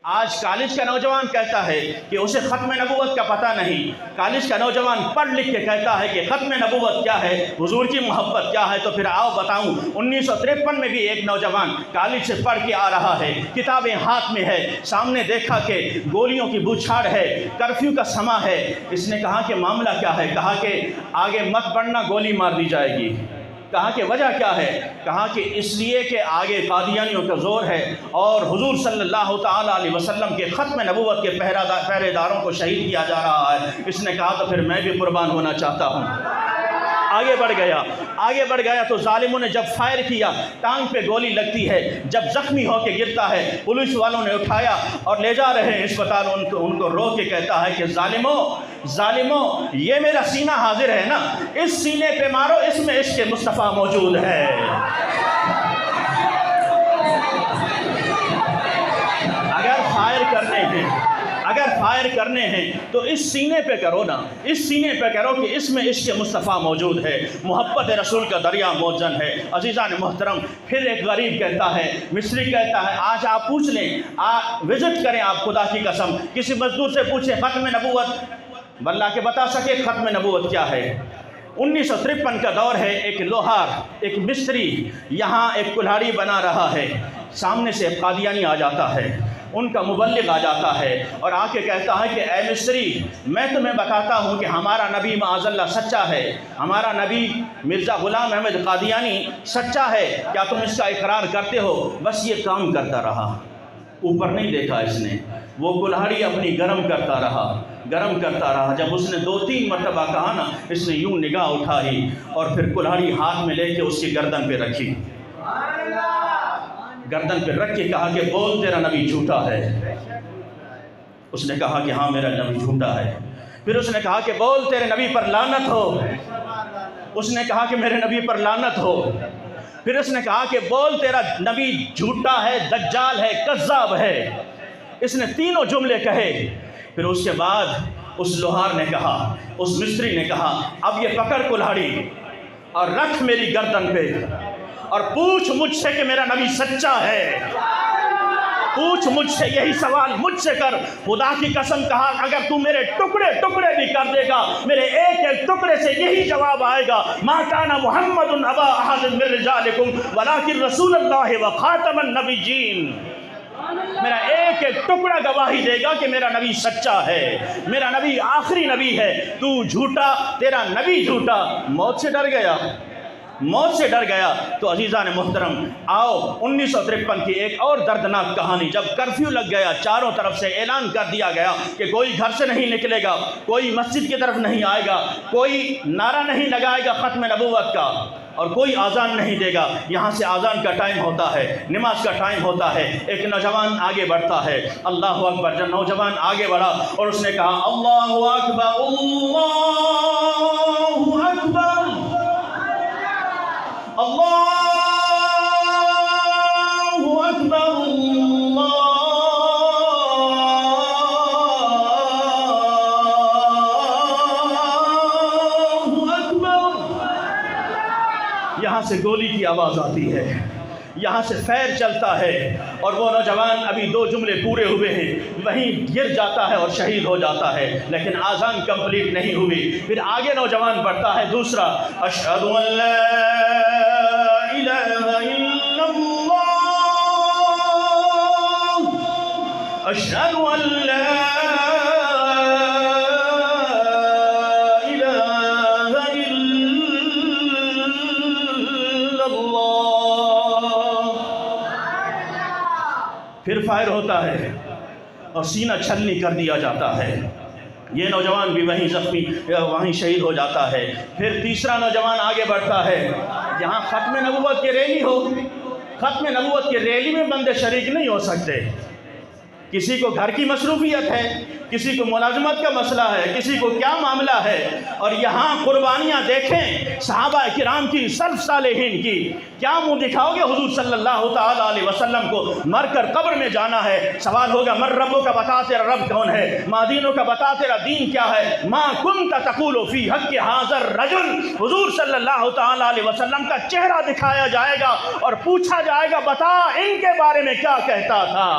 آج کالج کا نوجوان کہتا ہے کہ اسے ختم نبوت کا پتہ نہیں۔ کالج کا نوجوان پڑھ لکھ کے کہتا ہے کہ ختم نبوت کیا ہے، حضور کی محبت کیا ہے۔ تو پھر آؤ بتاؤں، 1953 میں بھی ایک نوجوان کالج سے پڑھ کے آ رہا ہے، کتابیں ہاتھ میں ہے، سامنے دیکھا کہ گولیوں کی بوچھاڑ ہے، کرفیو کا سما ہے۔ اس نے کہا کہ معاملہ کیا ہے؟ کہا کہ آگے مت بڑھنا، گولی مار دی جائے گی۔ کہا کہ وجہ کیا ہے؟ کہا کہ اس لیے کہ آگے قادیانیوں کا زور ہے اور حضور صلی اللہ تعالیٰ علیہ وسلم کے ختم نبوت کے پہرے داروں کو شہید کیا جا رہا ہے۔ اس نے کہا تو پھر میں بھی قربان ہونا چاہتا ہوں۔ آگے بڑھ گیا تو ظالموں نے جب فائر کیا، ٹانگ پہ گولی لگتی ہے، جب زخمی ہو کے گرتا ہے، پولیس والوں نے اٹھایا اور لے جا رہے ہیں اسپتال۔ ان کو رو کے کہتا ہے کہ ظالموں یہ میرا سینہ حاضر ہے نا، اس سینے پہ مارو، اس میں عشق مصطفیٰ موجود ہے۔ اگر فائر کرنے ہیں تو اس سینے پہ کرو نا، اس سینے پہ کرو کہ اس میں عشق مصطفیٰ موجود ہے، محبت رسول کا دریا موجن ہے۔ عزیزان محترم، پھر ایک غریب کہتا ہے، مصری کہتا ہے، آج آپ پوچھ لیں، وزٹ کریں آپ خدا کی قسم، کسی مزدور سے پوچھیں ختم نبوت، واللہ کہ بتا سکے ختم نبوت کیا ہے۔ 1953 کا دور ہے، ایک لوہار، ایک مستری یہاں ایک کلہاڑی بنا رہا ہے، سامنے سے قادیانی آ جاتا ہے، ان کا مبلغ آ جاتا ہے اور آ کے کہتا ہے کہ اے مصری، میں تمہیں بتاتا ہوں کہ ہمارا نبی معاذ اللہ سچا ہے، ہمارا نبی مرزا غلام احمد قادیانی سچا ہے، کیا تم اس کا اقرار کرتے ہو؟ بس یہ کام کرتا رہا، اوپر نہیں دیکھا اس نے، وہ کلہاڑی اپنی گرم کرتا رہا۔ جب اس نے 2-3 مرتبہ کہا نا، اس نے یوں نگاہ اٹھائی اور پھر کلہاڑی ہاتھ میں لے کے اس کی گردن پہ رکھی، گردن پہ رکھ کے کہا کہ بول تیرا نبی جھوٹا ہے۔ اس نے کہا کہ ہاں میرا نبی جھوٹا ہے۔ پھر اس نے کہا کہ بول تیرے نبی پر لعنت ہو۔ اس نے کہا کہ میرے نبی پر لعنت ہو۔ پھر اس نے کہا کہ بول تیرا نبی جھوٹا ہے، دجال ہے، کذاب ہے۔ اس نے تینوں جملے کہے۔ پھر اس کے بعد اس لوہار نے کہا، اس مستری نے کہا، اب یہ پکڑ کلہاڑی اور رکھ میری گردن پہ اور پوچھ مجھ سے کہ میرا نبی سچا ہے، پوچھ مجھ سے، یہی سوال مجھ سے کر۔ خدا کی قسم کہا، اگر تو میرے ٹکڑے ٹکڑے بھی کر دے گا، میرے ایک ایک ٹکڑے سے یہی جواب آئے گا، ما کان محمد ابا احد من رجالکم ولکن رسول اللہ وخاتم النبیین۔ میرا ایک ایک ٹکڑا گواہی دے گا کہ میرا نبی سچا ہے، میرا نبی آخری نبی ہے، تو جھوٹا، تیرا نبی جھوٹا۔ موت سے ڈر گیا۔ تو عزیزان محترم، آؤ 1953 کی ایک اور دردناک کہانی۔ جب کرفیو لگ گیا، چاروں طرف سے اعلان کر دیا گیا کہ کوئی گھر سے نہیں نکلے گا، کوئی مسجد کی طرف نہیں آئے گا، کوئی نعرہ نہیں لگائے گا ختم نبوت کا، اور کوئی آذان نہیں دے گا۔ یہاں سے آذان کا ٹائم ہوتا ہے، نماز کا ٹائم ہوتا ہے۔ ایک نوجوان آگے بڑھتا ہے، اللہ اکبر۔ جب نوجوان آگے بڑھا اور اس نے کہا، اللہ اکبر، اللہ اکبر، اللہ اکبر، اللہ اکبر۔ یہاں سے گولی کی آواز آتی ہے، یہاں سے فیر چلتا ہے اور وہ نوجوان ابھی 2 جملے پورے ہوئے ہیں، وہیں گر جاتا ہے اور شہید ہو جاتا ہے، لیکن آذان کمپلیٹ نہیں ہوئی۔ پھر آگے نوجوان بڑھتا ہے دوسرا، اشہد ان لا الہ الا اللہ، اشہد ان لا پھر فائر ہوتا ہے اور سینہ چھلنی کر دیا جاتا ہے۔ یہ نوجوان بھی وہیں شہید ہو جاتا ہے۔ پھر تیسرا نوجوان آگے بڑھتا ہے۔ یہاں ختم نبوت کی ریلی ہو، ختم نبوت کی ریلی میں بندے شریک نہیں ہو سکتے۔ کسی کو گھر کی مصروفیت ہے، کسی کو ملازمت کا مسئلہ ہے، کسی کو کیا معاملہ ہے، اور یہاں قربانیاں دیکھیں صحابہ کرام کی، سلف صالحین کی۔ کیا منہ دکھاؤ گے حضور صلی اللہ تعالیٰ علیہ وسلم کو؟ مر کر قبر میں جانا ہے، سوال ہوگا مر ربوں کا، بتا تیرا رب کون ہے، ما دینوں کا، بتا تیرا دین کیا ہے، ما کنت تقول فی حق حاضر رجل۔ حضور صلی اللہ تعالیٰ علیہ وسلم کا چہرہ دکھایا جائے گا اور پوچھا جائے گا، بتا ان کے بارے میں کیا کہتا تھا۔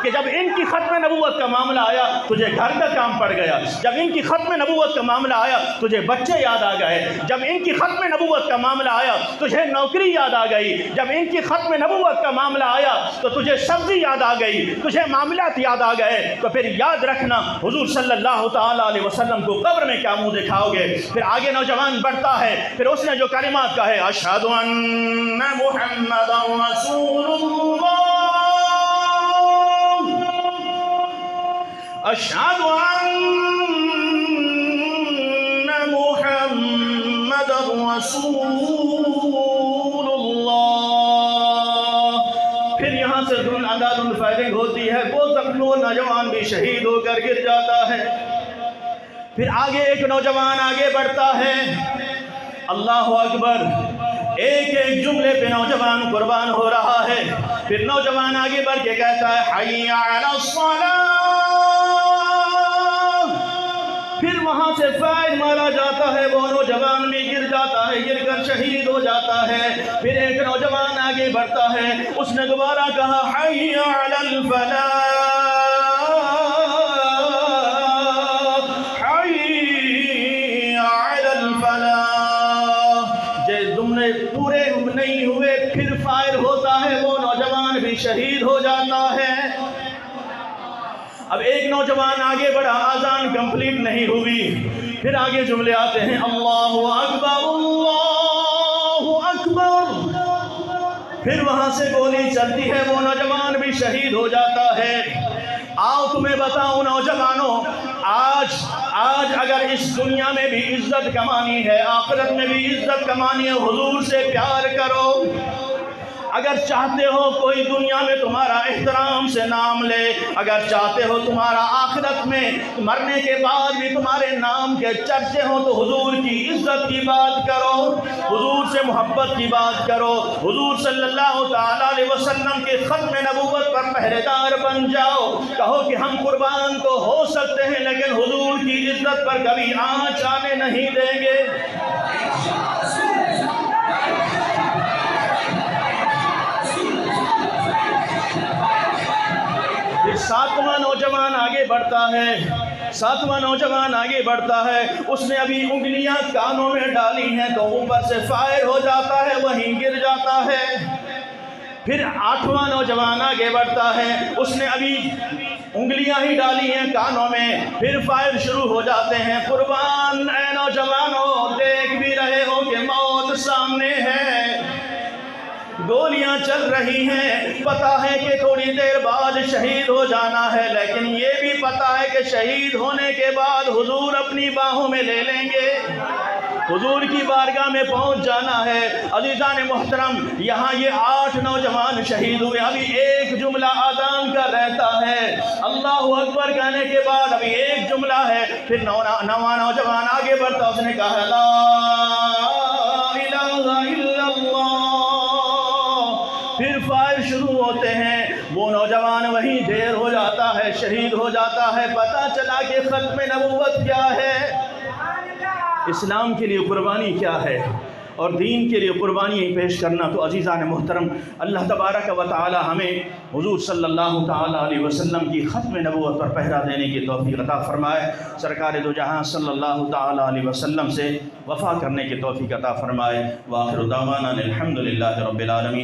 کہ جب ان کی ختم نبوت کا معاملہ آیا تجھے گھر کا کام پڑ گیا، جب ان کی ختم نبوت کا معاملہ آیا تجھے بچے یاد آ گئے، جب ان کی ختم نبوت کا معاملہ آیا تجھے نوکری یاد آ گئی، جب ان کی ختم نبوت کا معاملہ آیا تو تجھے سبزی یاد آ گئی، تجھے معاملات یاد آ گئے، تو پھر یاد رکھنا حضور صلی اللہ تعالیٰ علیہ وسلم کو قبر میں کیا منہ دکھاؤ گے۔ پھر آگے نوجوان بڑھتا ہے، پھر اس نے جو کلمات کہے اشہد ان محمد رسول اللہ، اشہد ان محمد رسول اللہ۔ پھر یہاں سے دھن اندازن فائرنگ ہوتی ہے، وہ زخمی نوجوان بھی شہید ہو کر گر جاتا ہے۔ پھر آگے ایک نوجوان آگے بڑھتا ہے، اللہ اکبر، ایک ایک جملے پہ نوجوان قربان ہو رہا ہے۔ پھر نوجوان آگے بڑھ کے کہتا ہے حی علی الصلاۃ، پھر وہاں سے فائر مارا جاتا ہے، وہ نوجوان بھی گر جاتا ہے، گر کر شہید ہو جاتا ہے۔ پھر ایک نوجوان آگے بڑھتا ہے، اس نے دوبارہ کہا حی علی الفلاح، پورے نہیں ہوئے، پھر فائر ہوتا ہے، وہ نوجوان بھی شہید ہو جاتا ہے۔ اب ایک نوجوان آگے بڑھا، آذان کمپلیٹ نہیں ہوئی، پھر آگے جملے آتے ہیں اللہ اکبر اللہ اکبر، پھر وہاں سے گولی چلتی ہے، وہ نوجوان بھی شہید ہو جاتا ہے۔ آؤ تمہیں بتاؤں نوجوانوں، آج اگر اس دنیا میں بھی عزت کمانی ہے، آخرت میں بھی عزت کمانی ہے، حضور سے پیار کرو۔ اگر چاہتے ہو کوئی دنیا میں تمہارا احترام سے نام لے، اگر چاہتے ہو تمہارا آخرت میں مرنے کے بعد بھی تمہارے نام کے چرچے ہوں، تو حضور کی عزت کی بات کرو، حضور سے محبت کی بات کرو، حضور صلی اللہ تعالیٰ علیہ وسلم کے ختم نبوت پر پہرے دار بن جاؤ۔ کہو کہ ہم قربان تو ہو سکتے ہیں لیکن حضور کی عزت پر کبھی آنچ آنے نہیں دیں گے۔ ساتواں نوجوان آگے بڑھتا ہے، ساتواں نوجوان آگے بڑھتا ہے، اس نے ابھی انگلیاں کانوں میں ڈالی ہیں تو اوپر سے فائر ہو جاتا ہے، وہیں گر جاتا ہے۔ پھر آٹھواں نوجوان آگے بڑھتا ہے، اس نے ابھی انگلیاں ہی ڈالی ہیں کانوں میں، پھر فائر شروع ہو جاتے ہیں۔ قربان اے نوجوانوں، دیکھ بھی رہے ہو کہ موت سامنے ہے، گولیاں چل رہی ہیں، پتہ ہے کہ تھوڑی دیر بعد شہید ہو جانا ہے، لیکن یہ بھی پتہ ہے کہ شہید ہونے کے بعد حضور اپنی باہوں میں لے لیں گے، حضور کی بارگاہ میں پہنچ جانا ہے۔ عزیزان محترم، یہاں یہ 8 نوجوان شہید ہوئے، ابھی ایک جملہ آذان کا رہتا ہے، اللہ اکبر کہنے کے بعد ابھی ایک جملہ ہے، پھر نواں نوجوان آگے بڑھتا، اس نے کہا لا الہ الا اللہ، پھر فائر شروع ہوتے ہیں، وہ نوجوان وہیں ڈھیر ہو جاتا ہے، شہید ہو جاتا ہے۔ پتہ چلا کہ ختم نبوت کیا ہے، اسلام کے لیے قربانی کیا ہے، اور دین کے لیے قربانی پیش کرنا۔ تو عزیزان محترم، اللہ تبارک و تعالی ہمیں حضور صلی اللہ تعالی علیہ وسلم کی ختم نبوت پر پہرا دینے کی توفیق عطا فرمائے، سرکار دو جہاں صلی اللہ تعالی علیہ وسلم سے وفا کرنے کی توفیق عطا فرمائے۔ وآخر دعوانا الحمد للہ رب العالمین۔